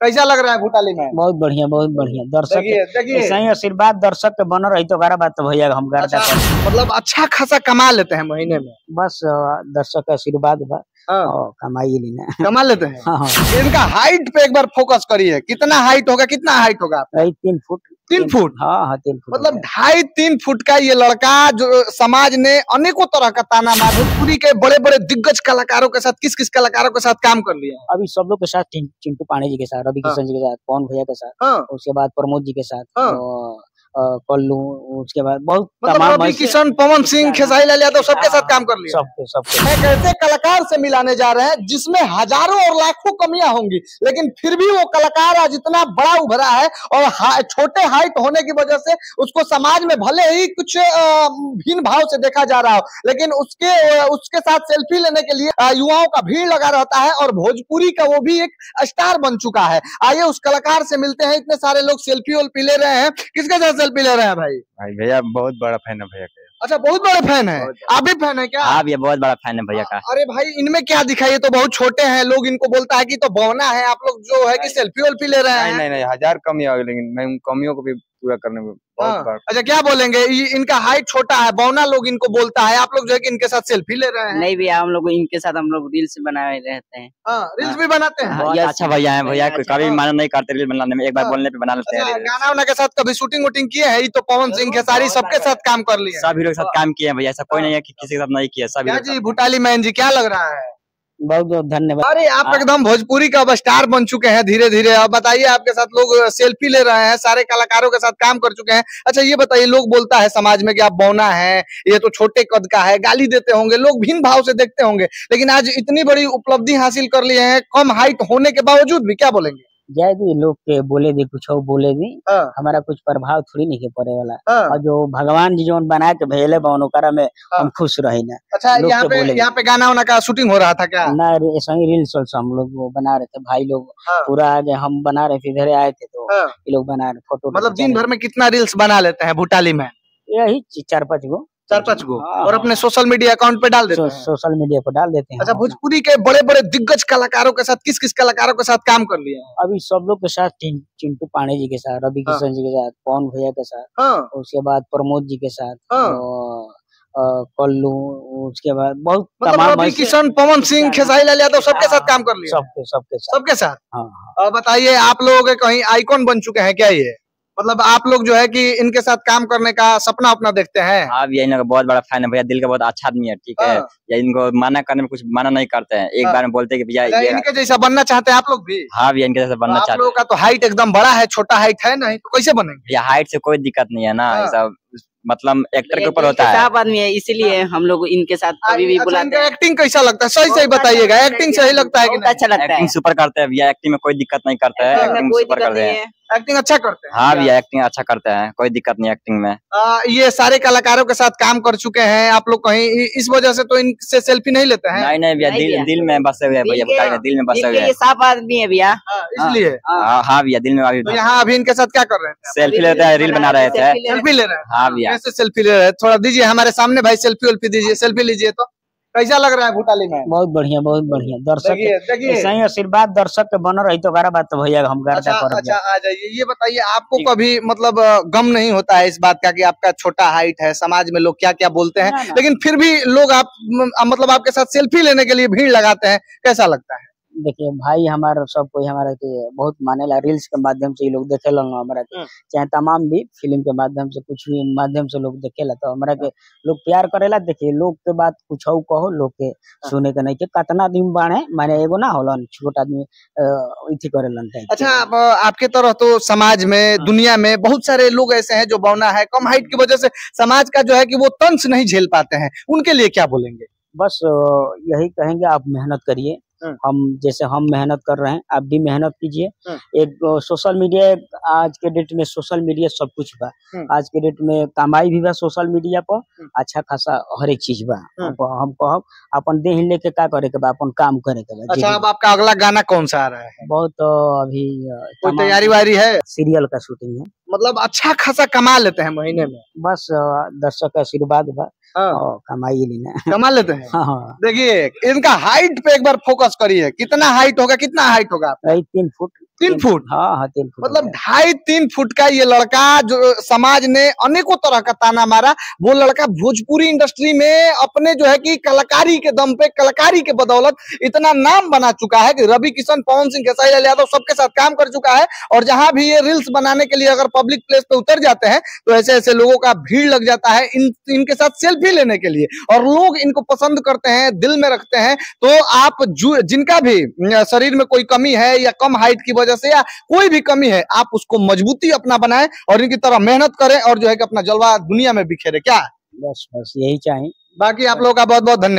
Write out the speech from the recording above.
कैसा लग रहा है भूटाली में? बहुत बढ़िया दर्शक देखिए ऐसा ही आशीर्वाद दर्शक के बन रही तो गारा बात तो भैया हम गर्दा मतलब अच्छा खासा कमा लेते हैं महीने में। बस दर्शक का आशीर्वाद बा हाँ। और कमाई लेना कमा लेते हैं। हाँ। इनका हाइट पे एक बार फोकस करिए, कितना हाइट होगा, कितना हाइट होगा? 3 फुट। 3 फुट? हाँ 3 फुट। मतलब 2.5-3 फुट का ये लड़का जो समाज ने अनेकों तरह का ताना मार, भोजपुरी के बड़े बड़े दिग्गज कलाकारों के साथ किस किस कलाकारों के साथ काम कर लिया? अभी सब लोग के साथ चिंटू पांडे जी के साथ, रवि किशन जी के साथ, पवन भैया के साथ, उसके बाद प्रमोद जी के साथ, कल्लू, उसके बाद बहुत तमाम रवि किशन, पवन सिंह, खेसारी लाल यादव सबके साथ काम कर लिया। सबके एक ऐसे कलाकार से मिलाने जा रहे हैं जिसमें हजारों और लाखों कमियां होंगी, लेकिन फिर भी वो कलाकार आज इतना बड़ा उभरा है और छोटे हाइट होने की वजह से उसको समाज में भले ही कुछ भिन्न भाव से देखा जा रहा हो, लेकिन उसके साथ सेल्फी लेने के लिए युवाओं का भीड़ लगा रहता है और भोजपुरी का वो भी एक स्टार बन चुका है। आइए उस कलाकार से मिलते हैं। इतने सारे लोग सेल्फी वेल्फी ले रहे हैं, किसके साथ सेल्फी ले रहे हैं भाई? भैया बहुत बड़ा फैन है भैया का। अच्छा, बहुत बड़े फैन है। आप भी फैन है क्या? आप ये बहुत बड़ा फैन है भैया का। अरे भाई इनमें क्या दिखाई, तो बहुत छोटे हैं, लोग इनको बोलता है कि तो बौना है, आप लोग जो है कि सेल्फी वेल्फी ले रहे हैं। नहीं हजार कमी होगी, लेकिन मैं उन कमियों को भी पूरा करने में बहुत बड़ा। अच्छा, क्या बोलेंगे? इनका हाइट छोटा है, बौना लोग इनको बोलता है, आप लोग जो है कि इनके साथ सेल्फी ले रहे हैं। नहीं भैया, हम लोग इनके साथ हम लोग रील्स बनाए रहते हैं। रील्स भी बनाते हैं। बहुत अच्छा भैया है भैया, कभी माना नहीं करते रील बनाने में, एक बार बोलने पे बना लेते हैं। गाना वाना के साथ कभी शूटिंग वूटिंग किए हैं? तो पवन सिंह, खेसारी सबके साथ काम कर लिए, सब हीरो के साथ काम किए हैं भैया, ऐसा कोई नहीं है कि किसी के साथ नहीं किया। सब जी भूटाली मैन जी, क्या लग रहा है? बहुत बहुत धन्यवाद। अरे आप एकदम भोजपुरी का अब स्टार बन चुके हैं धीरे धीरे। अब बताइए, आपके साथ लोग सेल्फी ले रहे हैं, सारे कलाकारों के साथ काम कर चुके हैं। अच्छा ये बताइए, लोग बोलता है समाज में कि आप बौना है, ये तो छोटे कद का है, गाली देते होंगे, लोग भिन्न भाव से देखते होंगे, लेकिन आज इतनी बड़ी उपलब्धि हासिल कर लिए हैं कम हाइट होने के बावजूद भी, क्या बोलेंगे? जय दी लोग के बोले दी कुछ बोले दी, हमारा कुछ प्रभाव थोड़ी नहीं के पड़े वाला। और जो भगवान जी जो बना के भेले बनोकरा में हम खुश रहे ना। अच्छा, यहाँ पे गाना वाना का शूटिंग हो रहा था क्या? ना, ऐसा ही रील्स हम लोग वो बना रहे थे भाई लोग। पूरा आज हम बना रहे थे, इधर आए थे तो ये लोग बना रहे फोटो। मतलब दिन भर में कितना रील्स बना लेते हैं भूटाली में? यही 4-5 गो। और अपने सोशल मीडिया अकाउंट पे डाल देते हैं? सोशल मीडिया पर डाल देते हैं। अच्छा, भोजपुरी के बड़े बड़े दिग्गज कलाकारों के साथ किस किस कलाकारों के साथ काम कर लिया है? अभी सब लोग के साथ, चिंटू पांडे जी के साथ, रवि किशन जी के साथ, पवन भैया के साथ, उसके बाद प्रमोद जी के साथ, कल्लू, उसके बाद बहुत रवि किशन, पवन सिंह, खेसारी लाल यादव सबके साथ काम कर लिया? सबके साथ। और बताइए, आप लोगों के कहीं आइकॉन बन चुके हैं क्या ये? मतलब आप लोग जो है कि इनके साथ काम करने का सपना अपना देखते हैं? हाँ भैया, इनका बहुत बड़ा फैन है भैया, दिल का बहुत अच्छा आदमी है, ठीक है। या इनको माना करने में कुछ माना नहीं करते हैं, एक बार में बोलते हैं कि भैया इनके जैसा बनना चाहते हैं आप लोग भी? हाँ भैया, इनके जैसा बनना चाहते हैं। आप लोगों का तो हाइट एकदम बड़ा है, छोटा हाइट है नहीं, तो कैसे बनेंगे? भैया हाइट से कोई दिक्कत नहीं है ना, सब मतलब एक्टर के ऊपर होता है। साफ आदमी है, इसीलिए हम लोग इनके साथ कभी भी बुलाते हैं। एक्टिंग कैसा लगता है? सही बताइएगा, एक्टिंग सही लगता है कि अच्छा लगता है? एक्टिंग सुपर करते हैं भैया, एक्टिंग में कोई दिक्कत नहीं करता है, एक्टिंग सुपर करते हैं। एक्टिंग अच्छा करते हैं? हाँ भैया, एक्टिंग अच्छा करते हैं, कोई दिक्कत नहीं एक्टिंग में। ये सारे कलाकारों के साथ काम कर चुके हैं आप लोग, कहीं इस वजह से तो इनसे सेल्फी नहीं लेते हैं? नहीं भैया, दिल में बसे हुए भैया, दिल में बसे हुए। साफ आदमी है भैया, इसलिए। हाँ भैया, दिल में। तो यहाँ अभी इनके साथ क्या कर रहे हैं? सेल्फी लेते हैं, रील बना रहे थे। सेल्फी ले रहे हैं? हाँ भैया। कैसे सेल्फी ले रहे हैं? थोड़ा दीजिए हमारे सामने भाई, सेल्फी वेल्फी दीजिए, सेल्फी लीजिए। तो कैसा लग रहा है भूटाली में? बहुत बढ़िया दर्शक ऐसा ही आशीर्वाद दर्शक के बन रही तो गारा बात तो भैया हम गर्दा कर। अच्छा आ जाइए, ये बताइए, आपको कभी मतलब गम नहीं होता है इस बात का कि आपका छोटा हाइट है, समाज में लोग क्या क्या बोलते हैं, लेकिन फिर भी लोग मतलब आपके साथ सेल्फी लेने के लिए भीड़ लगाते हैं, कैसा लगता है? देखिए भाई, हमारा सब कोई हमारा के बहुत मानेला, रील्स के माध्यम से ये लोग देखे लो हमारा के, चाहे तमाम भी फिल्म के माध्यम से, कुछ भी माध्यम से लोग देखेला, तो हमारा के लोग प्यार करेला। देखिए लोग के बात कुछ कहो, लोग के सुने के नहीं के कतना दिन बाढ़े माने एगो ना होलन छोटा आदमी इथी करेलन। अच्छा, आपके तरह तो समाज में, दुनिया में बहुत सारे लोग ऐसे हैं जो बौना है, कम हाइट की वजह से समाज का जो है कि वो तंज नहीं झेल पाते हैं, उनके लिए क्या बोलेंगे? बस यही कहेंगे, आप मेहनत करिए। हम जैसे हम मेहनत कर रहे हैं, आप भी मेहनत कीजिए। एक सोशल मीडिया, आज के डेट में सोशल मीडिया सब कुछ बा। आज के डेट में कमाई भी बा सोशल मीडिया पर, अच्छा खासा हर एक चीज बा। हम कहब अपन देह लेके का करे के बा, अपन काम करे के बा। अच्छा, अब आपका अगला गाना कौन सा आ रहा है? बहुत अभी कोई तैयारी वारी है? सीरियल का शूटिंग है। मतलब अच्छा खासा कमा लेते हैं महीने में? बस दर्शक का आशीर्वाद बा हाँ। और कमाई लेना। कमा लेते हैं। हाँ। देखिए इनका हाइट पे एक बार फोकस करिए, कितना हाइट होगा, कितना हाइट होगा? 3 फुट। 3 फुट? हाँ 3 फुट। मतलब 2.5-3 फुट का ये लड़का, जो समाज ने अनेकों तरह का ताना मारा, वो लड़का भोजपुरी इंडस्ट्री में अपने जो है कि कलाकारी के दम पे, कलाकारी के बदौलत इतना नाम बना चुका है कि रवि किशन, पवन सिंह, खेसारी लाल यादव सबके साथ काम कर चुका है। और जहां भी ये रील्स बनाने के लिए अगर पब्लिक प्लेस पे उतर जाते हैं तो ऐसे ऐसे लोगों का भीड़ लग जाता है इनके साथ सेल्फी लेने के लिए, और लोग इनको पसंद करते हैं, दिल में रखते हैं। तो आप जिनका भी शरीर में कोई कमी है या कम हाइट की वजह से या कोई भी कमी है, आप उसको मजबूती अपना बनाएं और इनकी तरह मेहनत करें और जो है कि अपना जलवा दुनिया में बिखेरे। क्या बस यही चाहें। बाकी आप लोगों का बहुत बहुत धन्यवाद।